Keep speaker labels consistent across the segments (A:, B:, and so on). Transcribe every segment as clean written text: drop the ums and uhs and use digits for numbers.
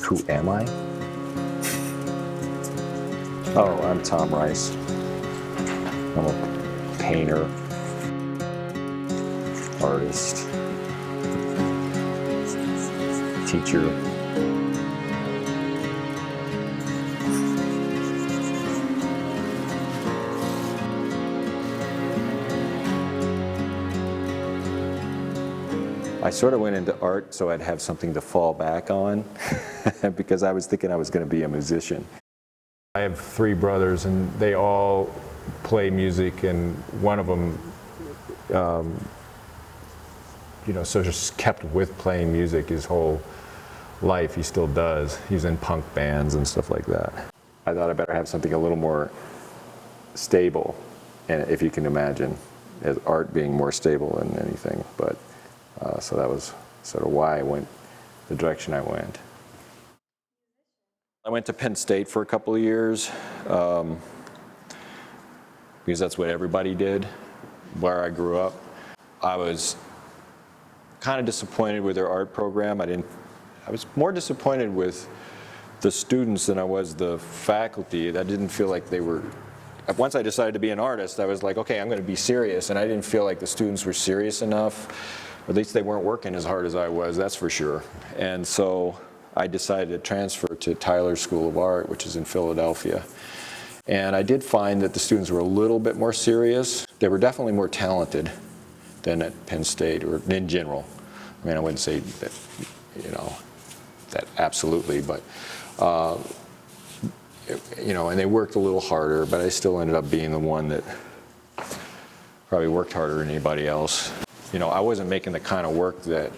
A: Who am I? Oh, I'm Tom Rice. I'm a painter, artist, teacher. I sort of went into art so I'd have something to fall back on because I was thinking I was going to be a musician.
B: I have 3 brothers and they all play music, and one of them so just kept with playing music his whole life. He still does. He's in punk bands and stuff like that. I thought I better have something a little more stable, and if you can imagine, as art being more stable than anything. But so that was sort of why I went the direction I went. I went to Penn State for a couple of years because that's what everybody did where I grew up. I was kind of disappointed with their art program. I was more disappointed with the students than I was the faculty. I didn't feel like they were, once I decided to be an artist, I was like, okay, I'm going to be serious, and I didn't feel like the students were serious enough. At least they weren't working as hard as I was, that's for sure. And so I decided to transfer to Tyler School of Art, which is in Philadelphia. And I did find that the students were a little bit more serious. They were definitely more talented than at Penn State, or in general. I mean, I wouldn't say that, that absolutely, but, and they worked a little harder, but I still ended up being the one that probably worked harder than anybody else. I wasn't making the kind of work that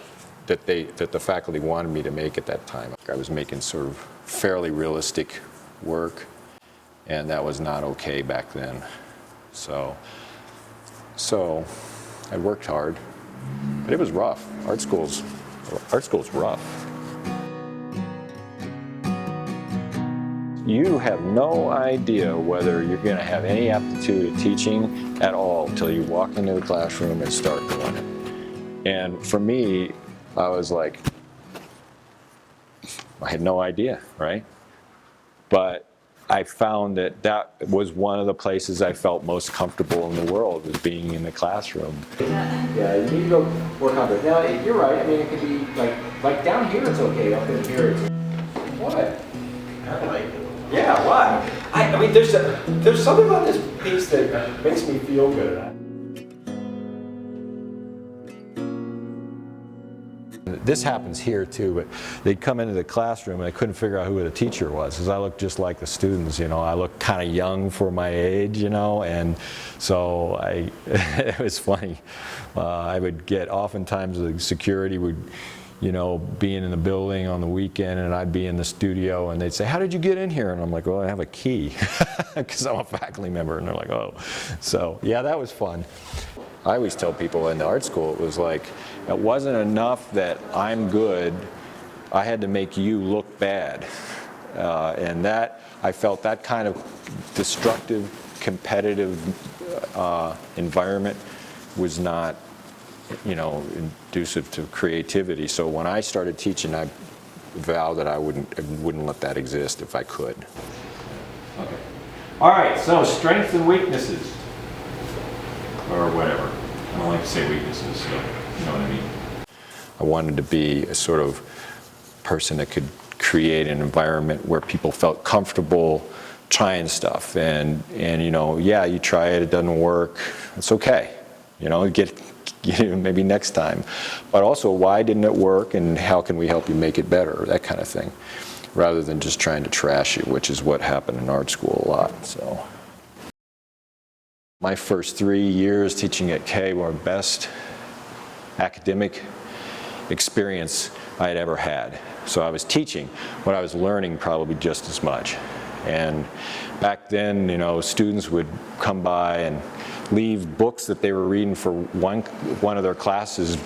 B: the faculty wanted me to make at that time. I was making sort of fairly realistic work, and that was not okay back then. So I worked hard, but it was rough. Art school's rough. You have no idea whether you're going to have any aptitude at teaching at all until you walk into the classroom and start doing it. And for me, I was like, I had no idea, right? But I found that was one of the places I felt most comfortable in the world, was being in the classroom.
C: Yeah, you need to go work on it. Now, you're right. I mean, it could be like down here it's okay, up in here it's... What? I like it. Yeah, why? I mean, there's something about this piece that makes me feel good.
B: This happens here too, but they'd come into the classroom and I couldn't figure out who the teacher was, because I looked just like the students, I looked kind of young for my age, and so it was funny. I would get, oftentimes the security would, being in the building on the weekend, and I'd be in the studio, and they'd say, "How did you get in here?" And I'm like, "Well, I have a key," because I'm a faculty member, and they're like, "Oh." So yeah, that was fun. I always tell people in the art school, it was like, it wasn't enough that I'm good, I had to make you look bad. And that, I felt that kind of destructive, competitive environment was not, conducive to creativity. So when I started teaching, I vowed that I wouldn't let that exist if I could.
C: Okay. All right, so strengths and weaknesses. Or whatever. I don't like to say weaknesses, so you know what I mean.
B: I wanted to be a sort of person that could create an environment where people felt comfortable trying stuff, and yeah, you try it, it doesn't work, it's okay, get maybe next time, but also why didn't it work and how can we help you make it better, that kind of thing, rather than just trying to trash you, which is what happened in art school a lot. So my first 3 years teaching at K were the best academic experience I had ever had. So I was teaching, but I was learning probably just as much. And back then, students would come by and leave books that they were reading for one of their classes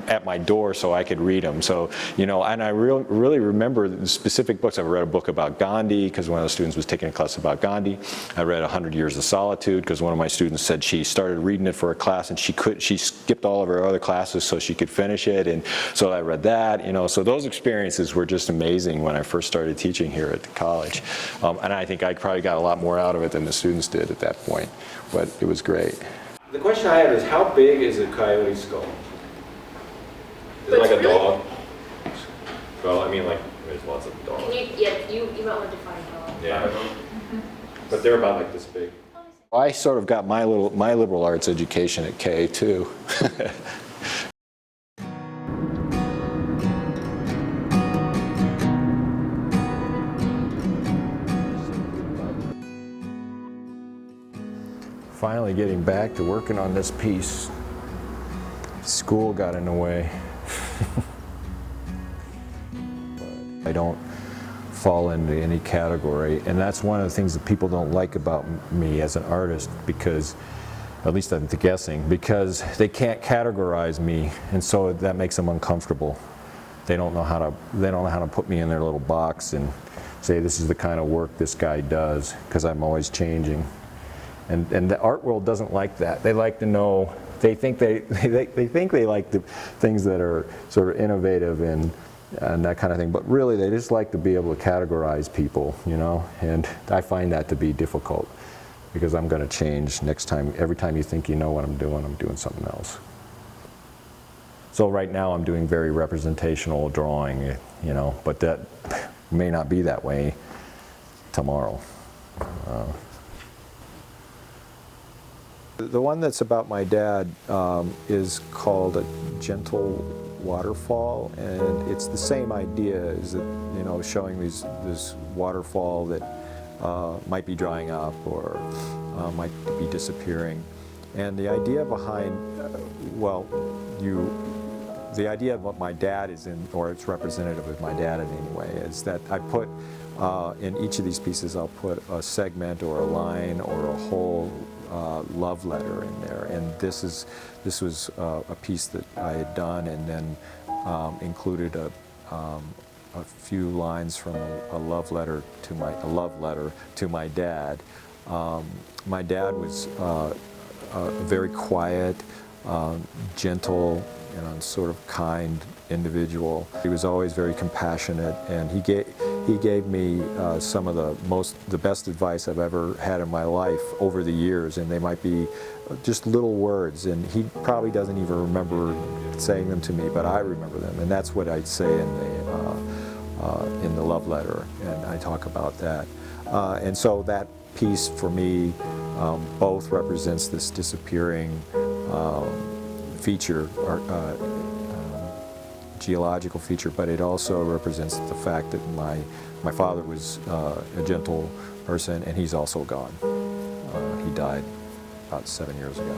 B: at my door so I could read them. So, you know, and I really remember the specific books. I read a book about Gandhi because one of the students was taking a class about Gandhi. I read 100 Years of Solitude because one of my students said she started reading it for a class and she skipped all of her other classes so she could finish it. And so I read that, you know. So those experiences were just amazing when I first started teaching here at the college. And I think I probably got a lot more out of it than the students did at that point. But it was great.
C: The question I have is, how big is a coyote skull? Is it like a dog? Well, I mean, like, there's lots of dogs.
D: You might want to define dog.
C: Yeah. But they're about like this big.
B: I sort of got my liberal arts education at K too. Finally getting back to working on this piece. School got in the way. I don't fall into any category, and that's one of the things that people don't like about me as an artist, because, at least I'm guessing, because they can't categorize me, and so that makes them uncomfortable. They don't know how to put me in their little box and say this is the kind of work this guy does, because I'm always changing. And the art world doesn't like that. They like to know. They think they like the things that are sort of innovative and that kind of thing. But really, they just like to be able to categorize people, you know. And I find that to be difficult, because I'm going to change next time. Every time you think you know what I'm doing something else. So right now, I'm doing very representational drawing, you know. But that may not be that way tomorrow. The one that's about my dad is called A Gentle Waterfall, and it's the same idea, is that, you know, showing this waterfall that might be drying up or might be disappearing. And the idea behind, the idea of what my dad is in, or it's representative of my dad in any way, is that I put, in each of these pieces, I'll put a segment or a line or a whole love letter in there, and this was a piece that I had done, and then included a few lines from a love letter to my dad. My dad was a very quiet, gentle, you know, sort of kind individual. He was always very compassionate, and he gave me some of the best advice I've ever had in my life over the years, and they might be just little words, and he probably doesn't even remember saying them to me, but I remember them, and that's what I'd say in the love letter, and I talk about that. And so that piece for me both represents this disappearing feature, geological feature, but it also represents the fact that my father was a gentle person, and he's also gone. He died about 7 years ago.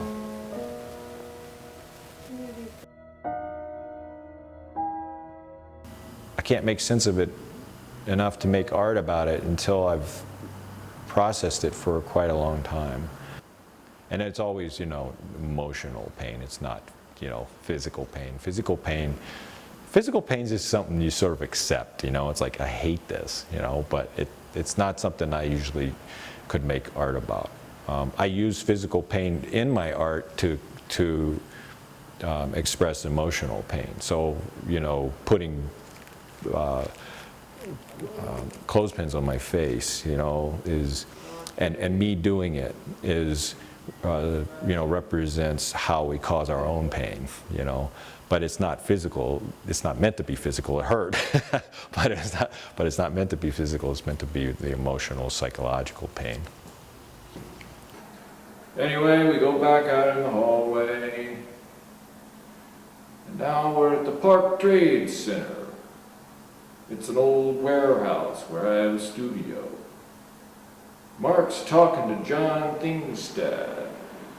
B: I can't make sense of it enough to make art about it until I've processed it for quite a long time. And it's always, you know, emotional pain. It's not, you know, physical pain. Physical pain is just something you sort of accept, you know. It's like, I hate this, you know, but it's not something I usually could make art about. I use physical pain in my art to express emotional pain. So, you know, putting clothespins on my face, you know, and me doing it is, you know, represents how we cause our own pain, you know. But it's not physical. It's not meant to be physical. It hurt, but it's not meant to be physical. It's meant to be the emotional, psychological pain.
E: Anyway, we go back out in the hallway, and now we're at the Park Trade Center. It's an old warehouse where I have a studio. Mark's talking to John Thingstad,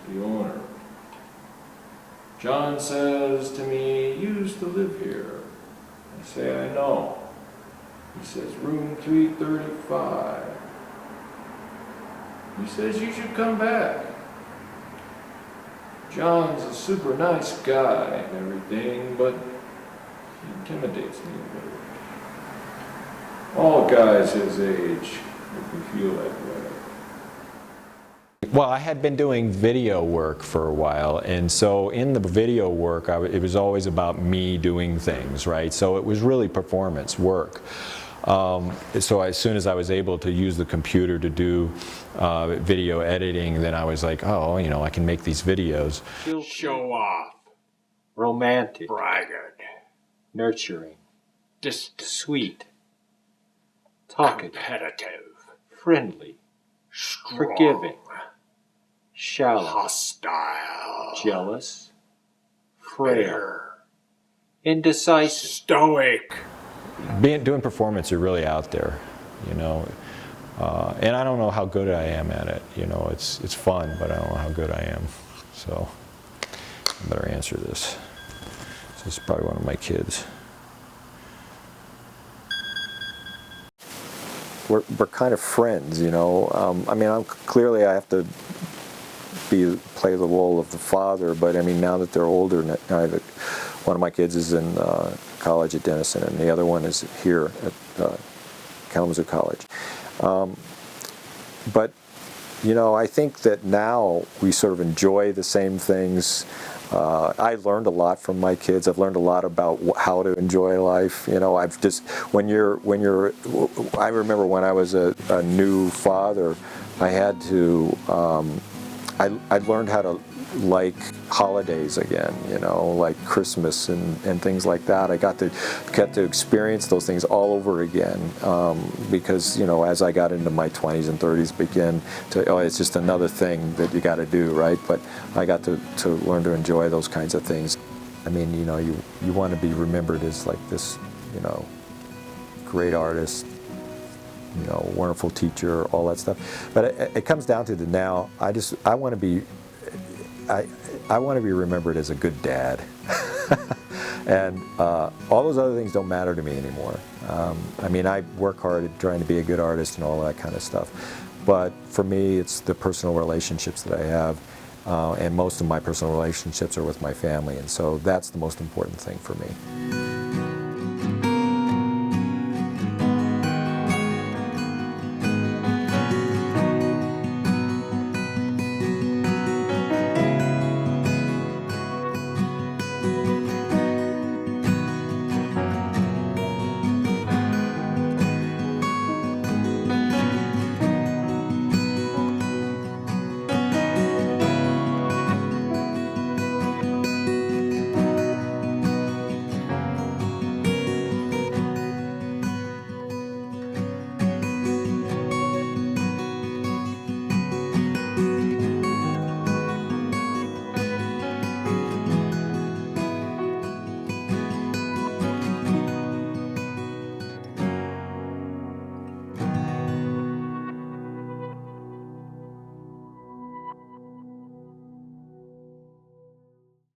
E: the owner. John says to me, "You used to live here." I say, "I know." He says, "Room 335. He says, "You should come back." John's a super nice guy and everything, but intimidates me a little. All guys his age make me feel that way.
B: Well, I had been doing video work for a while, and so in the video work, it was always about me doing things, right? So it was really performance work. So as soon as I was able to use the computer to do video editing, then I was like, oh, you know, I can make these videos.
F: Show off. Romantic. Braggart. Nurturing. Sweet. Talkative. Competitive. Friendly. Strong. Forgiving. Shallow. Hostile. Jealous. Frail. Indecisive. Stoic.
B: Doing performance, you're really out there, you know. And I don't know how good I am at it. You know, it's fun, but I don't know how good I am. So I better answer this. So this is probably one of my kids.
A: We're kind of friends, you know. I mean, clearly I have to play the role of the father, but I mean, now that they're older, one of my kids is in college at Denison, and the other one is here at Kalamazoo College. But, you know, I think that now we sort of enjoy the same things. I learned a lot from my kids. I've learned a lot about how to enjoy life. You know, I've just, I remember when I was a new father, I had to, I learned how to like holidays again, you know, like Christmas and things like that. I got to experience those things all over again because, you know, as I got into my 20s and 30s, began to, oh, it's just another thing that you got to do, right? But I got to learn to enjoy those kinds of things. I mean, you know, you want to be remembered as like this, you know, great artist, you know, wonderful teacher, all that stuff. But it comes down to now, I want to be remembered as a good dad. And all those other things don't matter to me anymore. I mean, I work hard at trying to be a good artist and all that kind of stuff. But for me, it's the personal relationships that I have. And most of my personal relationships are with my family. And so that's the most important thing for me.